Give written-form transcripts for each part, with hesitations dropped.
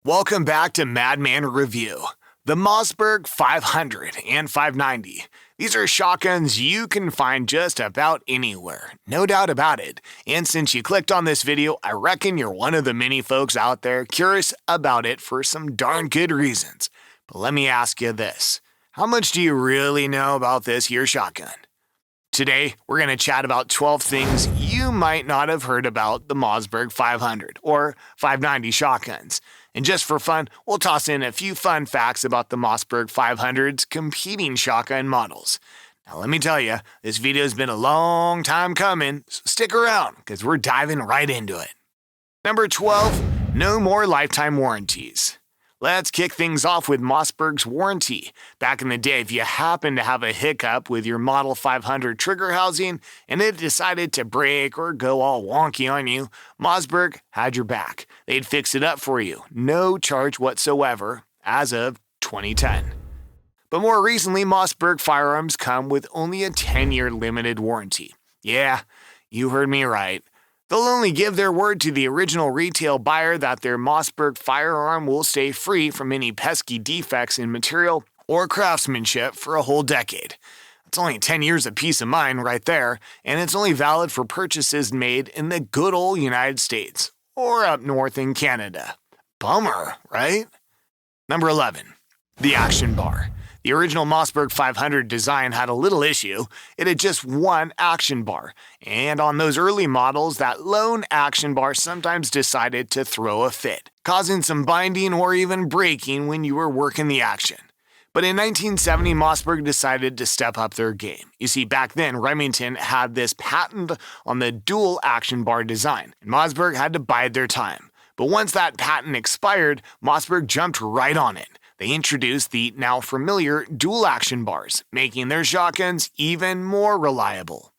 Welcome back to MADMAN Review. The Mossberg 500 and 590. These are shotguns you can find just about anywhere, no doubt about it. And since you clicked on this video, I reckon you're one of the many folks out there curious about it for some darn good reasons. But let me ask you this. How much do you really know about this here shotgun? Today, we're going to chat about 12 things you might not have heard about the Mossberg 500 or 590 shotguns. And just for fun, we'll toss in a few fun facts about the Mossberg 500's competing shotgun models. Now let me tell you, this video's been a long time coming, so stick around because we're diving right into it. Number 12, no more lifetime warranties. Let's kick things off with Mossberg's warranty. Back in the day, if you happened to have a hiccup with your Model 500 trigger housing and it decided to break or go all wonky on you, Mossberg had your back. They'd fix it up for you, no charge whatsoever, as of 2010. But more recently, Mossberg firearms come with only a 10-year limited warranty. Yeah, you heard me right. They'll only give their word to the original retail buyer that their Mossberg firearm will stay free from any pesky defects in material or craftsmanship for a whole decade. That's only 10 years of peace of mind right there, and it's only valid for purchases made in the good old United States or up north in Canada. Bummer, right? Number 11, the action bar. The original Mossberg 500 design had a little issue. It had just one action bar, and on those early models, that lone action bar sometimes decided to throw a fit, causing some binding or even breaking when you were working the action. But in 1970, Mossberg decided to step up their game. You see, back then, Remington had this patent on the dual action bar design, and Mossberg had to bide their time. But once that patent expired, Mossberg jumped right on it. They introduced the now familiar dual action bars, making their shotguns even more reliable.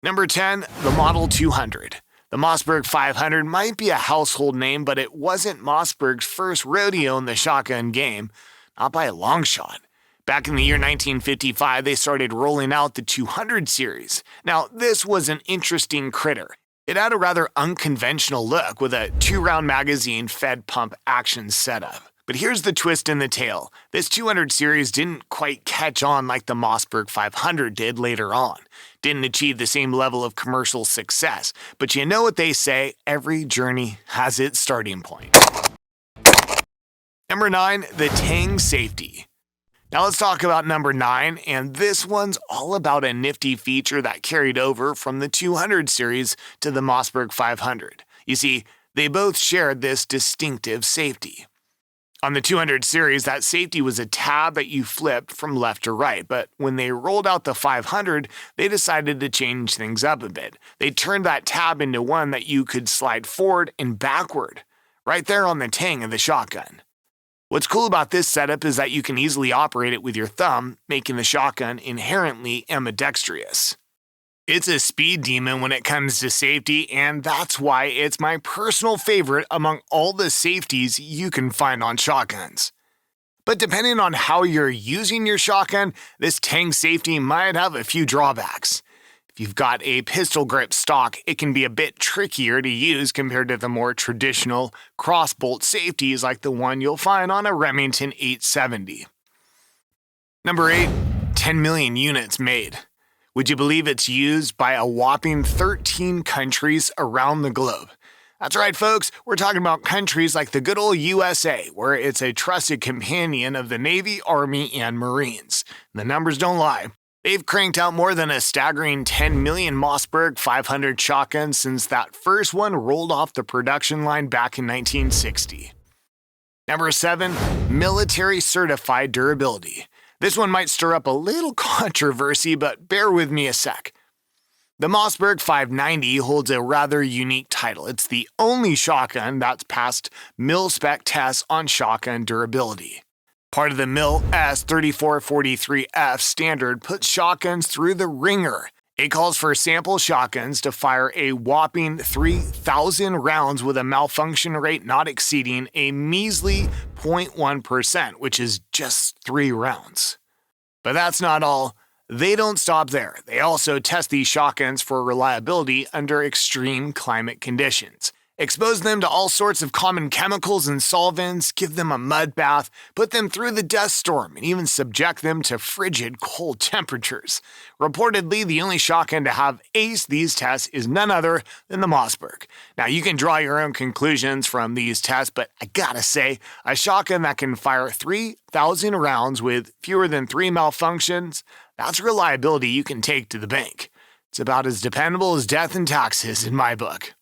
Number 10, the Model 200. The Mossberg 500 might be a household name, but it wasn't Mossberg's first rodeo in the shotgun game, not by a long shot. Back in the year 1955, they started rolling out the 200 series. Now, this was an interesting critter. It had a rather unconventional look with a 2-round magazine fed pump action setup. But here's the twist in the tale. This 200 series didn't quite catch on like the Mossberg 500 did later on. Didn't achieve the same level of commercial success. But you know what they say, every journey has its starting point. Number 9, the Tang safety. Now let's talk about number 9, and this one's all about a nifty feature that carried over from the 200 series to the Mossberg 500. You see, they both shared this distinctive safety. On the 200 series, that safety was a tab that you flipped from left to right, but when they rolled out the 500, they decided to change things up a bit. They turned that tab into one that you could slide forward and backward, right there on the Tang of the shotgun. What's cool about this setup is that you can easily operate it with your thumb, making the shotgun inherently ambidextrous. It's a speed demon when it comes to safety, and that's why it's my personal favorite among all the safeties you can find on shotguns. But depending on how you're using your shotgun, this Tang safety might have a few drawbacks. If you've got a pistol grip stock, it can be a bit trickier to use compared to the more traditional crossbolt safeties like the one you'll find on a Remington 870. Number 8, 10 million units made. Would you believe it's used by a whopping 13 countries around the globe? That's right, folks. We're talking about countries like the good old USA, where it's a trusted companion of the Navy, Army, and Marines. The numbers don't lie. They've cranked out more than a staggering 10 million Mossberg 500 shotguns since that first one rolled off the production line back in 1960. Number 7, military certified durability. This one might stir up a little controversy, but bear with me a sec. The Mossberg 590 holds a rather unique title. It's the only shotgun that's passed mil-spec tests on shotgun durability. Part of the MIL S3443F standard puts shotguns through the ringer. It calls for sample shotguns to fire a whopping 3,000 rounds with a malfunction rate not exceeding a measly 0.1%, which is just 3 rounds. But that's not all. They don't stop there. They also test these shotguns for reliability under extreme climate conditions. Expose them to all sorts of common chemicals and solvents, give them a mud bath, put them through the dust storm, and even subject them to frigid cold temperatures. Reportedly, the only shotgun to have aced these tests is none other than the Mossberg. Now, you can draw your own conclusions from these tests, but I gotta say, a shotgun that can fire 3,000 rounds with fewer than 3 malfunctions, that's reliability you can take to the bank. It's about as dependable as death and taxes in my book.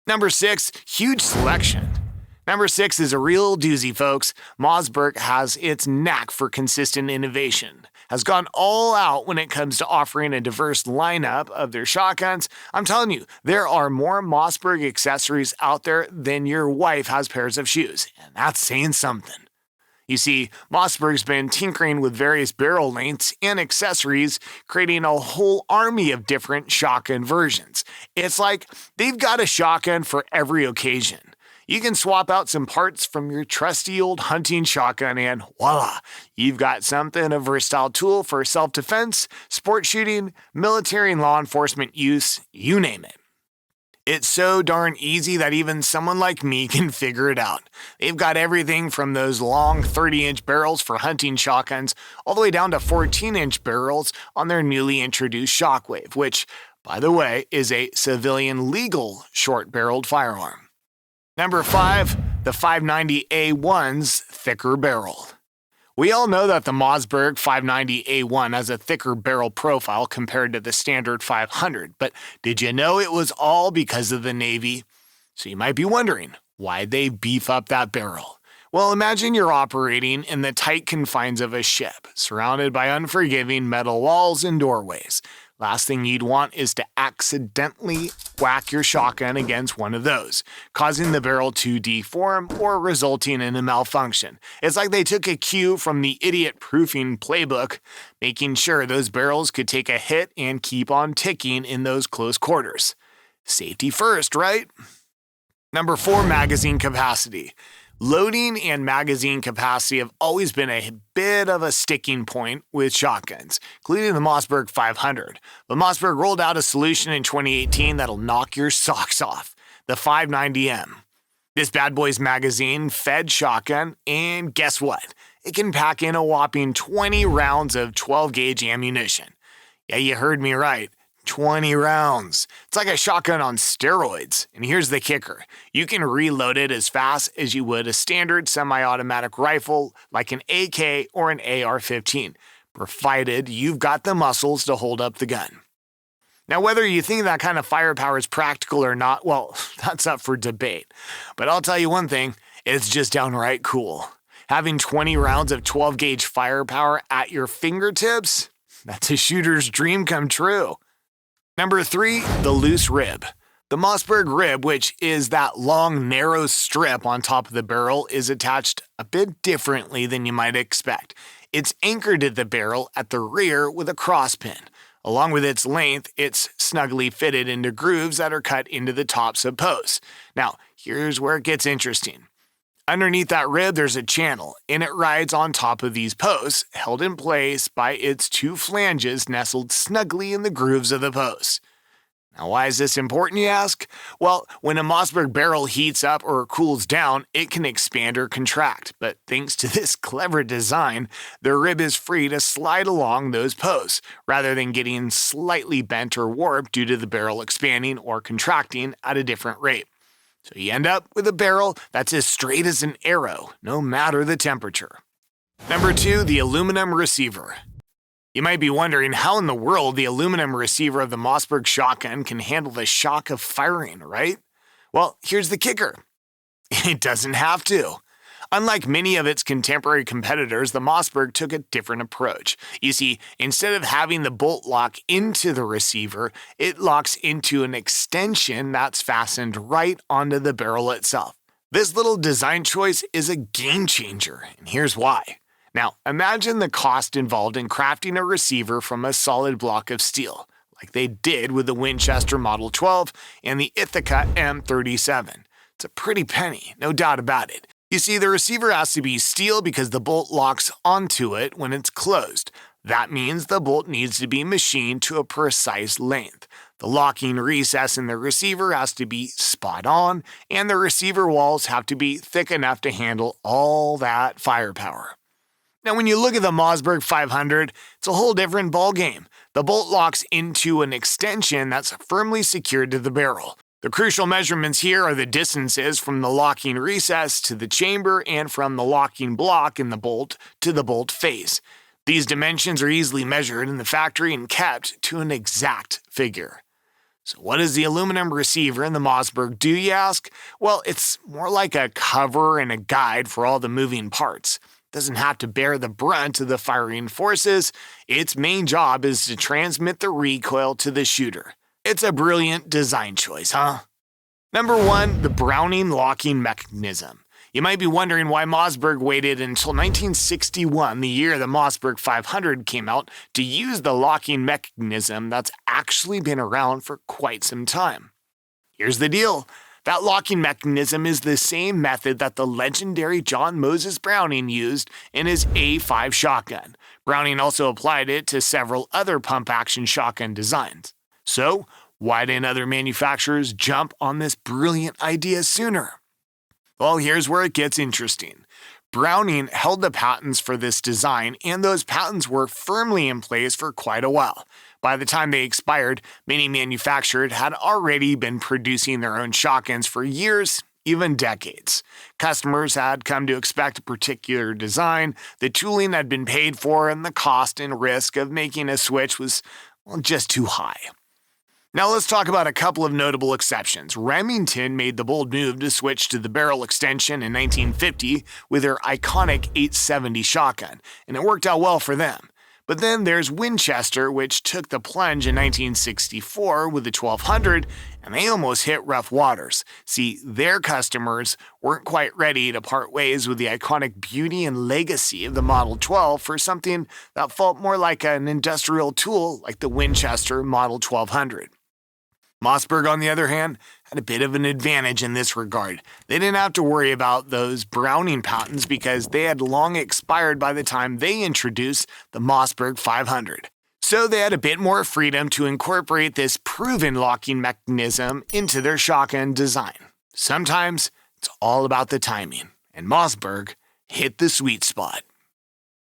Number 6, huge selection. Number 6 is a real doozy, folks. Mossberg has its knack for consistent innovation, has gone all out when it comes to offering a diverse lineup of their shotguns. I'm telling you, there are more Mossberg accessories out there than your wife has pairs of shoes, and that's saying something. You see, Mossberg's been tinkering with various barrel lengths and accessories, creating a whole army of different shotgun versions. It's like they've got a shotgun for every occasion. You can swap out some parts from your trusty old hunting shotgun and voila, you've got something, a versatile tool for self-defense, sport shooting, military and law enforcement use, you name it. It's so darn easy that even someone like me can figure it out. They've got everything from those long 30-inch barrels for hunting shotguns all the way down to 14-inch barrels on their newly introduced Shockwave, which, by the way, is a civilian legal short-barreled firearm. Number 5, the 590A1's thicker barrel. We all know that the Mossberg 590A1 has a thicker barrel profile compared to the standard 500, but did you know it was all because of the Navy? So you might be wondering, why'd they beef up that barrel? Well, imagine you're operating in the tight confines of a ship, surrounded by unforgiving metal walls and doorways. Last thing you'd want is to accidentally whack your shotgun against one of those, causing the barrel to deform or resulting in a malfunction. It's like they took a cue from the idiot proofing playbook, making sure those barrels could take a hit and keep on ticking in those close quarters. Safety first, right? Number 4, magazine capacity. Loading and magazine capacity have always been a bit of a sticking point with shotguns, including the Mossberg 500. But Mossberg rolled out a solution in 2018 that'll knock your socks off, the 590M. This bad boy's magazine-fed shotgun, and guess what? It can pack in a whopping 20 rounds of 12-gauge ammunition. Yeah, you heard me right. 20 rounds. It's like a shotgun on steroids. And here's the kicker. You can reload it as fast as you would a standard semi-automatic rifle like an AK or an AR-15, provided you've got the muscles to hold up the gun. Now, whether you think that kind of firepower is practical or not, well, that's up for debate. But I'll tell you one thing, it's just downright cool. Having 20 rounds of 12-gauge firepower at your fingertips, that's a shooter's dream come true. Number 3, the loose rib. The Mossberg rib, which is that long, narrow strip on top of the barrel, is attached a bit differently than you might expect. It's anchored to the barrel at the rear with a crosspin. Along with its length, it's snugly fitted into grooves that are cut into the tops of posts. Now, here's where it gets interesting. Underneath that rib, there's a channel, and it rides on top of these posts, held in place by its 2 flanges nestled snugly in the grooves of the posts. Now, why is this important, you ask? Well, when a Mossberg barrel heats up or cools down, it can expand or contract, but thanks to this clever design, the rib is free to slide along those posts, rather than getting slightly bent or warped due to the barrel expanding or contracting at a different rate. So you end up with a barrel that's as straight as an arrow, no matter the temperature. Number 2, the aluminum receiver. You might be wondering how in the world the aluminum receiver of the Mossberg shotgun can handle the shock of firing, right? Well, here's the kicker. It doesn't have to. Unlike many of its contemporary competitors, the Mossberg took a different approach. You see, instead of having the bolt lock into the receiver, it locks into an extension that's fastened right onto the barrel itself. This little design choice is a game changer, and here's why. Now, imagine the cost involved in crafting a receiver from a solid block of steel, like they did with the Winchester Model 12 and the Ithaca M37. It's a pretty penny, no doubt about it. You see, the receiver has to be steel because the bolt locks onto it when it's closed. That means the bolt needs to be machined to a precise length. The locking recess in the receiver has to be spot on, and the receiver walls have to be thick enough to handle all that firepower. Now, when you look at the Mossberg 500, it's a whole different ballgame. The bolt locks into an extension that's firmly secured to the barrel. The crucial measurements here are the distances from the locking recess to the chamber and from the locking block in the bolt to the bolt face. These dimensions are easily measured in the factory and kept to an exact figure. So what does the aluminum receiver in the Mossberg do, you ask? Well, it's more like a cover and a guide for all the moving parts. It doesn't have to bear the brunt of the firing forces. Its main job is to transmit the recoil to the shooter. It's a brilliant design choice, huh? Number 1, the Browning locking mechanism. You might be wondering why Mossberg waited until 1961, the year the Mossberg 500 came out, to use the locking mechanism that's actually been around for quite some time. Here's the deal. That locking mechanism is the same method that the legendary John Moses Browning used in his A5 shotgun. Browning also applied it to several other pump-action shotgun designs. So, why didn't other manufacturers jump on this brilliant idea sooner? Well, here's where it gets interesting. Browning held the patents for this design, and those patents were firmly in place for quite a while. By the time they expired, many manufacturers had already been producing their own shotguns for years, even decades. Customers had come to expect a particular design, the tooling had been paid for, and the cost and risk of making a switch was, just too high. Now let's talk about a couple of notable exceptions. Remington made the bold move to switch to the barrel extension in 1950 with their iconic 870 shotgun, and it worked out well for them. But then there's Winchester, which took the plunge in 1964 with the 1200, and they almost hit rough waters. See, their customers weren't quite ready to part ways with the iconic beauty and legacy of the Model 12 for something that felt more like an industrial tool like the Winchester Model 1200. Mossberg, on the other hand, had a bit of an advantage in this regard. They didn't have to worry about those Browning patents because they had long expired by the time they introduced the Mossberg 500. So they had a bit more freedom to incorporate this proven locking mechanism into their shotgun design. Sometimes it's all about the timing, and Mossberg hit the sweet spot.